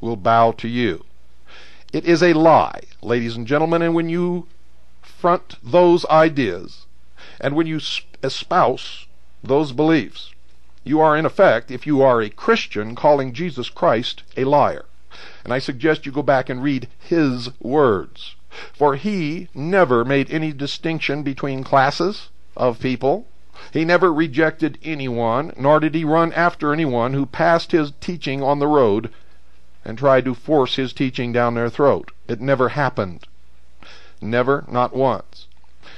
will bow to you. It is a lie, ladies and gentlemen, and when you front those ideas, and when you espouse those beliefs, you are in effect, if you are a Christian, calling Jesus Christ a liar. And I suggest you go back and read his words. For he never made any distinction between classes of people. He never rejected anyone, nor did he run after anyone who passed his teaching on the road and tried to force his teaching down their throat. It never happened. Never, not once.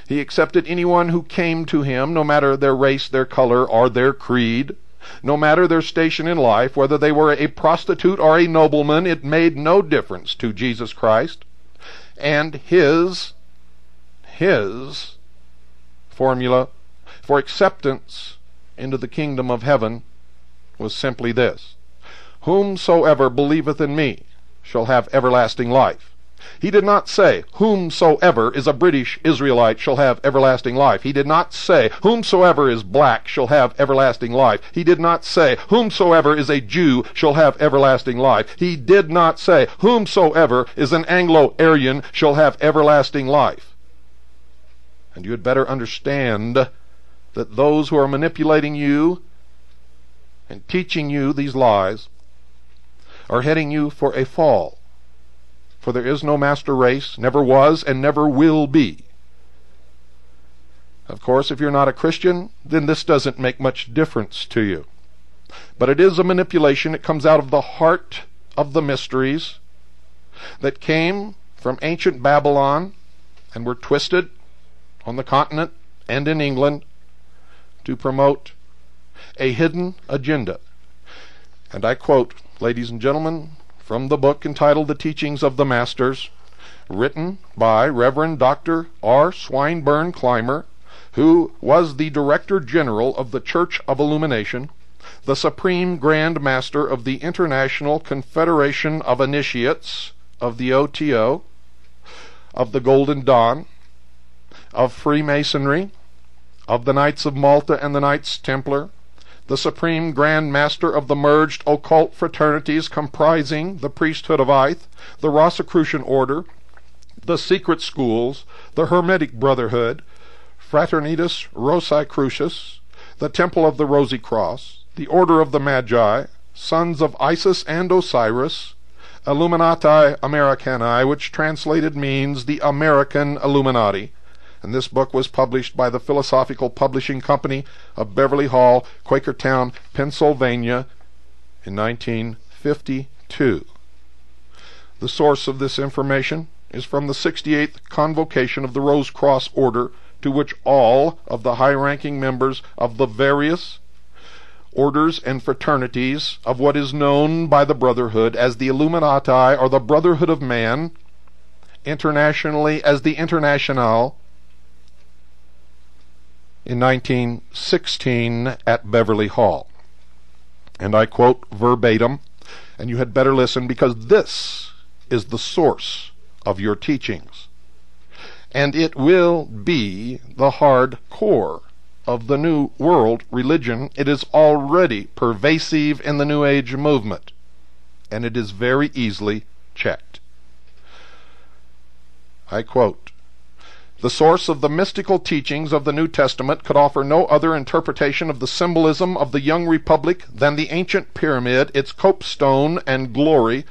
He accepted anyone who came to him, no matter their race, their color, or their creed. No matter their station in life, whether they were a prostitute or a nobleman, it made no difference to Jesus Christ. And his formula for acceptance into the kingdom of heaven was simply this: whomsoever believeth in me shall have everlasting life. He did not say, whomsoever is a British Israelite shall have everlasting life. He did not say, whomsoever is black shall have everlasting life. He did not say, whomsoever is a Jew shall have everlasting life. He did not say, whomsoever is an Anglo-Aryan shall have everlasting life. And you had better understand that those who are manipulating you and teaching you these lies are heading you for a fall. For there is no master race, never was, and never will be. Of course, if you're not a Christian, then this doesn't make much difference to you. But it is a manipulation. It comes out of the heart of the mysteries that came from ancient Babylon and were twisted on the continent and in England to promote a hidden agenda. And I quote, ladies and gentlemen, from the book entitled The Teachings of the Masters, written by Reverend Dr. R. Swinburne Clymer, who was the Director General of the Church of Illumination, the Supreme Grand Master of the International Confederation of Initiates, of the OTO, of the Golden Dawn, of Freemasonry, of the Knights of Malta and the Knights Templar, the Supreme Grand Master of the merged occult fraternities comprising the Priesthood of Ith, the Rosicrucian Order, the Secret Schools, the Hermetic Brotherhood, Fraternitas Rosicrucius, the Temple of the Rosy Cross, the Order of the Magi, Sons of Isis and Osiris, Illuminati Americani, which translated means the American Illuminati. And this book was published by the Philosophical Publishing Company of Beverly Hall, Quakertown, Pennsylvania, in 1952. The source of this information is from the 68th Convocation of the Rose Cross Order, to which all of the high-ranking members of the various orders and fraternities of what is known by the Brotherhood as the Illuminati or the Brotherhood of Man, internationally as the Internationale, in 1916 at Beverly Hall. And I quote verbatim, and you had better listen, because this is the source of your teachings. And it will be the hard core of the New World religion. It is already pervasive in the New Age movement, and it is very easily checked. I quote, "The source of the mystical teachings of the New Testament could offer no other interpretation of the symbolism of the young republic than the ancient pyramid, its copestone and glory,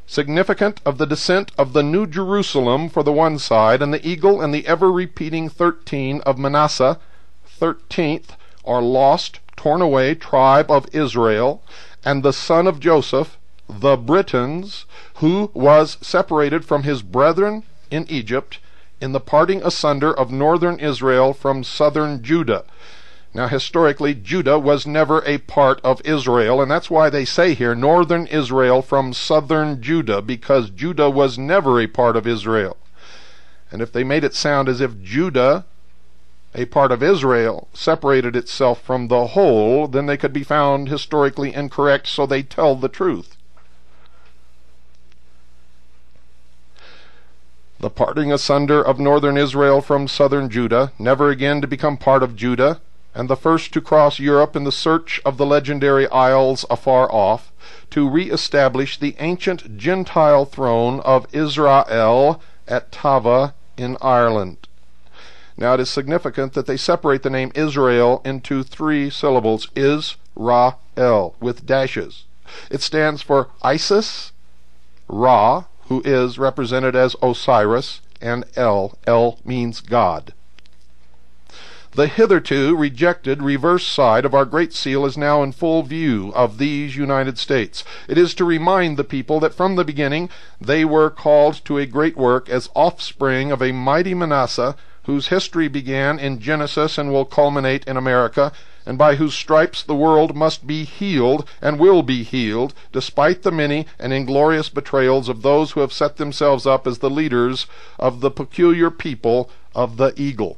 significant of the descent of the New Jerusalem for the one side, and the eagle and the ever-repeating 13 of Manasseh, 13th, or lost, torn away tribe of Israel, and the son of Joseph, the Britons, who was separated from his brethren in Egypt, in the parting asunder of northern Israel from southern Judah." Now, historically, Judah was never a part of Israel, and that's why they say here, northern Israel from southern Judah, because Judah was never a part of Israel. And if they made it sound as if Judah, a part of Israel, separated itself from the whole, then they could be found historically incorrect, so they tell the truth. The parting asunder of northern Israel from southern Judah, never again to become part of Judah, and the first to cross Europe in the search of the legendary isles afar off, to re-establish the ancient Gentile throne of Israel at Tava in Ireland. Now it is significant that they separate the name Israel into 3 syllables, Is-Ra-El, with dashes. It stands for Isis, Ra, who is represented as Osiris, and El. El means God. The hitherto rejected reverse side of our Great Seal is now in full view of these United States. It is to remind the people that from the beginning they were called to a great work as offspring of a mighty Manasseh, whose history began in Genesis and will culminate in America, and by whose stripes the world must be healed and will be healed, despite the many and inglorious betrayals of those who have set themselves up as the leaders of the peculiar people of the eagle.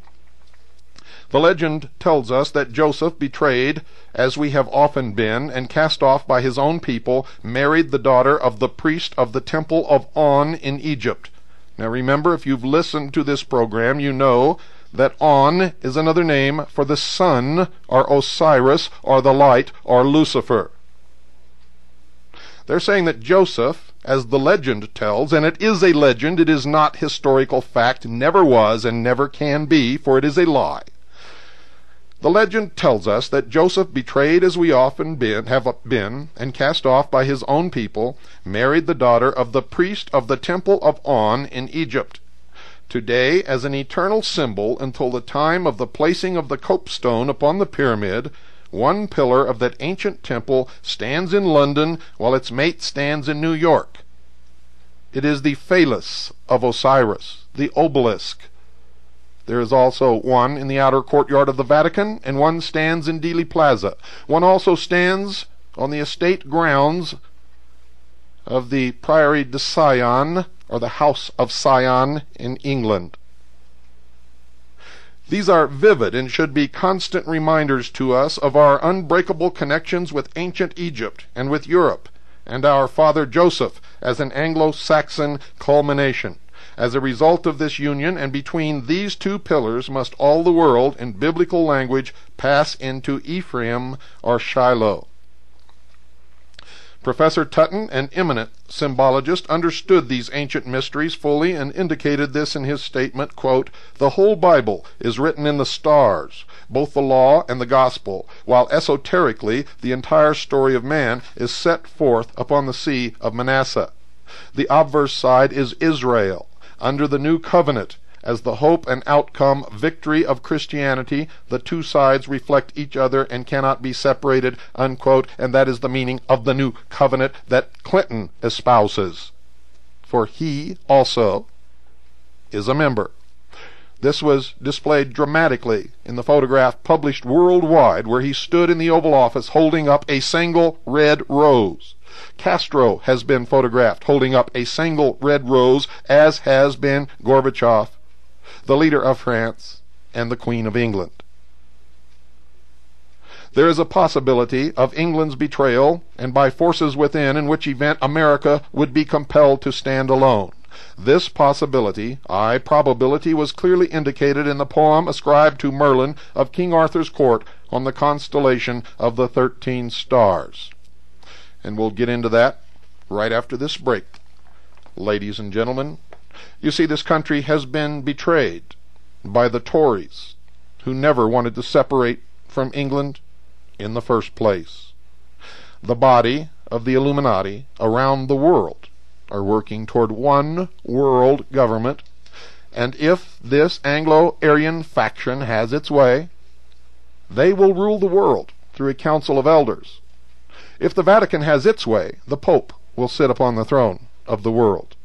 The legend tells us that Joseph, betrayed, as we have often been, and cast off by his own people, married the daughter of the priest of the temple of On in Egypt. Now remember, if you've listened to this program, you know that On is another name for the sun, or Osiris, or the light, or LuciFer. They're saying that Joseph, as the legend tells, and it is a legend, it is not historical fact, never was and never can be, for it is a lie. The legend tells us that Joseph, betrayed as we often have been, and cast off by his own people, married the daughter of the priest of the temple of On in Egypt. Today, as an eternal symbol until the time of the placing of the copestone upon the pyramid, one pillar of that ancient temple stands in London while its mate stands in New York. It is the phallus of Osiris, the obelisk. There is also one in the outer courtyard of the Vatican, and one stands in Dealey Plaza. One also stands on the estate grounds of the Priory de Sion, or the House of Sion in England. These are vivid and should be constant reminders to us of our unbreakable connections with ancient Egypt and with Europe, and our father Joseph as an Anglo-Saxon culmination. As a result of this union, and between these 2 pillars, must all the world, in biblical language, pass into Ephraim or Shiloh. Professor Tutton, an eminent symbologist, understood these ancient mysteries fully and indicated this in his statement, quote, "The whole Bible is written in the stars, both the law and the gospel, while esoterically the entire story of man is set forth upon the sea of Manasseh. The obverse side is Israel, under the new covenant. As the hope and outcome victory of Christianity, the 2 sides reflect each other and cannot be separated," unquote, and that is the meaning of the new covenant that Clinton espouses. For he also is a member. This was displayed dramatically in the photograph published worldwide, where he stood in the Oval Office holding up a single red rose. Castro has been photographed holding up a single red rose, as has been Gorbachev, the leader of France, and the Queen of England. There is a possibility of England's betrayal, and by forces within, in which event America would be compelled to stand alone. This possibility, probability, was clearly indicated in the poem ascribed to Merlin of King Arthur's court on the constellation of the 13 stars. And we'll get into that right after this break. Ladies and gentlemen, you see, this country has been betrayed by the Tories, who never wanted to separate from England in the first place. The body of the Illuminati around the world are working toward one world government, and if this Anglo-Aryan faction has its way, they will rule the world through a council of elders. If the Vatican has its way, the Pope will sit upon the throne of the world.